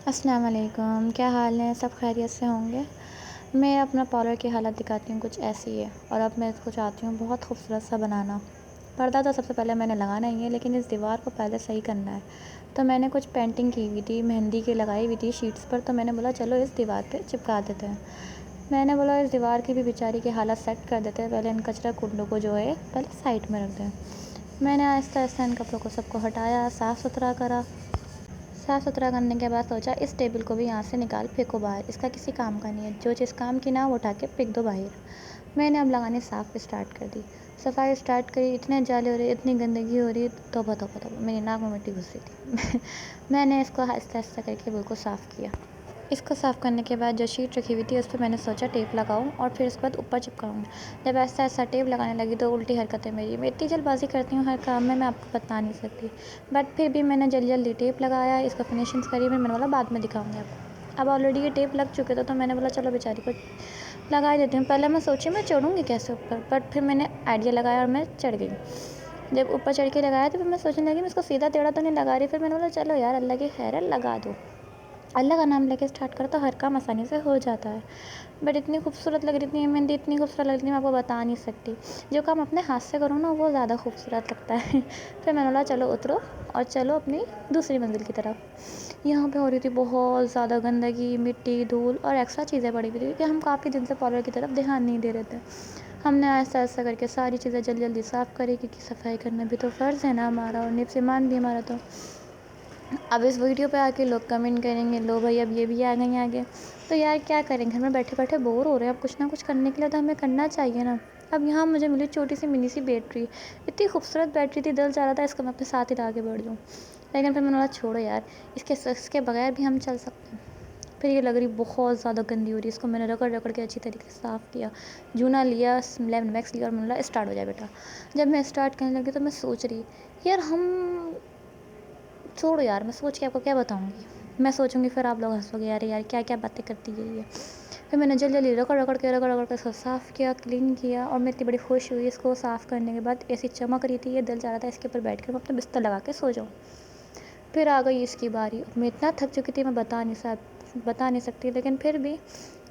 अस्सलाम वालेकुम, क्या हाल है? सब खैरियत से होंगे। मैं अपना पार्लर की हालत दिखाती हूँ, कुछ ऐसी है। और अब मैं इसको चाहती हूँ बहुत खूबसूरत सा बनाना। पर्दा तो सबसे पहले मैंने लगाना ही है, लेकिन इस दीवार को पहले सही करना है। तो मैंने कुछ पेंटिंग की हुई थी, मेहंदी की लगाई हुई थी शीट्स पर, तो मैंने बोला चलो इस दीवार पे चिपका देते हैं। मैंने बोला इस दीवार की भी बेचारी की हालत सेट कर देते हैं, पहले इन कचरा कुंडों को जो है पहले साइड में रख दें। मैंने आहिस्ता आहिस्ता इन कपड़ों को सबको हटाया, साफ़ सुथरा करा। साफ़ सुथरा करने के बाद सोचा इस टेबल को भी यहाँ से निकाल फेंको बाहर, इसका किसी काम का नहीं है, जो चीज़ काम की ना वो उठा के फेंक दो बाहर। मैंने अब लगानी साफ़ स्टार्ट कर दी, सफाई स्टार्ट करी। इतने जाले हो रहे, इतनी गंदगी हो रही, तौबा तौबा तौबा, मेरी नाक में मिट्टी घुस रही थी। मैंने इसको आहिस्ता आहिस्ता करके बिल्कुल साफ़ किया। इसको साफ़ करने के बाद जो शीट रखी हुई थी उस पर मैंने सोचा टेप लगाऊं और फिर उसके बाद ऊपर चिपकाऊंगी। जब ऐसा ऐसा टेप लगाने लगी तो उल्टी हरकतें मेरी, मैं इतनी जल्दबाजी करती हूँ हर काम में, मैं आपको बता नहीं सकती। बट फिर भी मैंने जल्दी जल्दी टेप लगाया, इसको फिनिशिंग्स करी। मैंने बोला बाद में दिखाऊंगी आपको। अब ऑलरेडी ये टेप लग चुके थे तो मैंने बोला चलो बेचारी को लगा ही देती हूँ। पहले मैं सोची मैं चढ़ूँगी कैसे ऊपर, बट फिर मैंने आइडिया लगाया और मैं चढ़ गई। जब ऊपर चढ़ के लगाया तो फिर मैं सोचने लगी मैं इसको सीधा टेढ़ा तो नहीं लगा रही। फिर मैंने बोला चलो यार अल्लाह की खैर है, लगा दो। अल्लाह का नाम लेके स्टार्ट करो तो हर काम आसानी से हो जाता है। बट इतनी खूबसूरत लग रही थी मेहंदी, इतनी खूबसूरत लग रही थी, मैं आपको बता नहीं सकती। जो काम अपने हाथ से करो ना वो ज़्यादा खूबसूरत लगता है। फिर मैंने बोला चलो उतरो और चलो अपनी दूसरी मंजिल की तरफ। यहाँ पे हो रही थी बहुत ज़्यादा गंदगी, मिट्टी, धूल और एक्स्ट्रा चीज़ें पड़ी हुई थी, क्योंकि हम काफ़ी दिन से पार्लर की तरफ ध्यान नहीं दे रहे थे। हमने ऐसा ऐसा करके सारी चीज़ें जल्दी जल्दी साफ़ करी, क्योंकि सफाई करना भी तो फ़र्ज़ है ना हमारा, और निफ़ ईमान भी हमारा। तो अब इस वीडियो पे आके लोग कमेंट करेंगे लो भाई अब ये भी आ गई आगे। तो यार क्या करें, घर में बैठे बैठे बोर हो रहे हैं, अब कुछ ना कुछ करने के लिए तो हमें करना चाहिए ना। अब यहाँ मुझे मिली छोटी सी मिनी सी बैटरी, इतनी खूबसूरत बैटरी थी, दिल चाह रहा था इसको मैं अपने साथ ही ला के बैठ जाऊँ। लेकिन फिर मैंने बोला छोड़ो यार, इसके बगैर भी हम चल सकते हैं। फिर ये लग रही बहुत ज़्यादा गंदी हो रही है, इसको मैंने रगड़ रगड़ के अच्छी तरीके से साफ़ किया। जूना लिया, लेमन मैक्स लिया और मैंने बोला स्टार्ट हो जाए बेटा। जब मैं स्टार्ट करने लगी तो मैं सोच रही यार हम छोड़ो यार, मैं सोच के आपको क्या बताऊँगी। मैं सोचूँगी फिर आप लोग हँसोगे, यार यार क्या क्या बातें करती है ये। फिर मैंने जल्दी जल्दी रगड़ रगड़ के इसको साफ़ किया, क्लीन किया, और मैं इतनी बड़ी खुश हुई इसको साफ़ करने के बाद। ऐसी चमक रही थी, ये दिल चाह रहा था इसके ऊपर बैठ कर मैं अपना बिस्तर लगा के सो जाऊँ। फिर आ गई इसकी बारी। मैं इतना थक चुकी थी मैं बता नहीं सकती, लेकिन फिर भी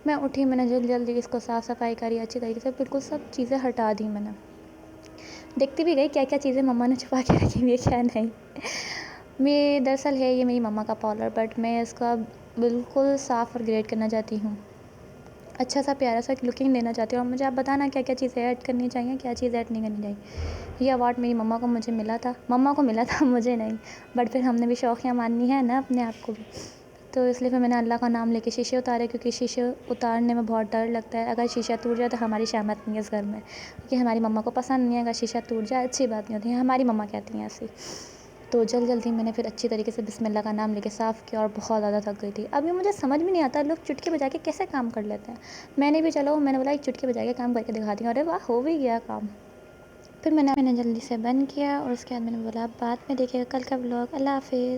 मैं उठी, मैंने जल्दी जल्दी इसको साफ़ सफाई करी अच्छी तरीके से, बिल्कुल सब चीज़ें हटा दी मैंने। देखती भी गई क्या क्या चीज़ें मम्मा ने छुपा के रखी हुई है क्या नहीं। मैं दरअसल है ये मेरी मम्मा का पार्लर, बट मैं इसका बिल्कुल साफ़ और ग्रेड करना चाहती हूँ। अच्छा सा प्यारा सा लुकिंग देना चाहती हूँ। और मुझे आप बताना क्या क्या चीज़ें ऐड करनी चाहिए, क्या चीज़ ऐड नहीं करनी चाहिए। ये अवार्ड मेरी मम्मा को मिला था मुझे नहीं। बट फिर हमने भी शौकिया माननी है ना अपने आप को भी। तो इसलिए फिर मैंने अल्लाह का नाम लेके शीशे उतारे, क्योंकि शीशे उतारने में बहुत डर लगता है। अगर शीशा टूट जाए तो हमारी शामत नहीं है इस घर में, क्योंकि हमारी मम्मा को पसंद नहीं है अगर शीशा टूट जाए, अच्छी बात नहीं होती है, हमारी मम्मा कहती हैं ऐसी। तो जल्दी मैंने फिर अच्छी तरीके से बिस्मिल्लाह का नाम लेके साफ़ किया, और बहुत ज़्यादा थक गई थी। अब ये मुझे समझ में नहीं आता लोग चुटकी बजा के कैसे काम कर लेते हैं। मैंने बोला एक चुटकी बजा के काम करके दिखाती हूँ, अरे वाह हो भी गया काम। फिर मैंने जल्दी से बंद किया, और उसके बाद मैंने बोला बाद में देखिएगा कल का व्लॉग। अल्लाह हाफ़िज़।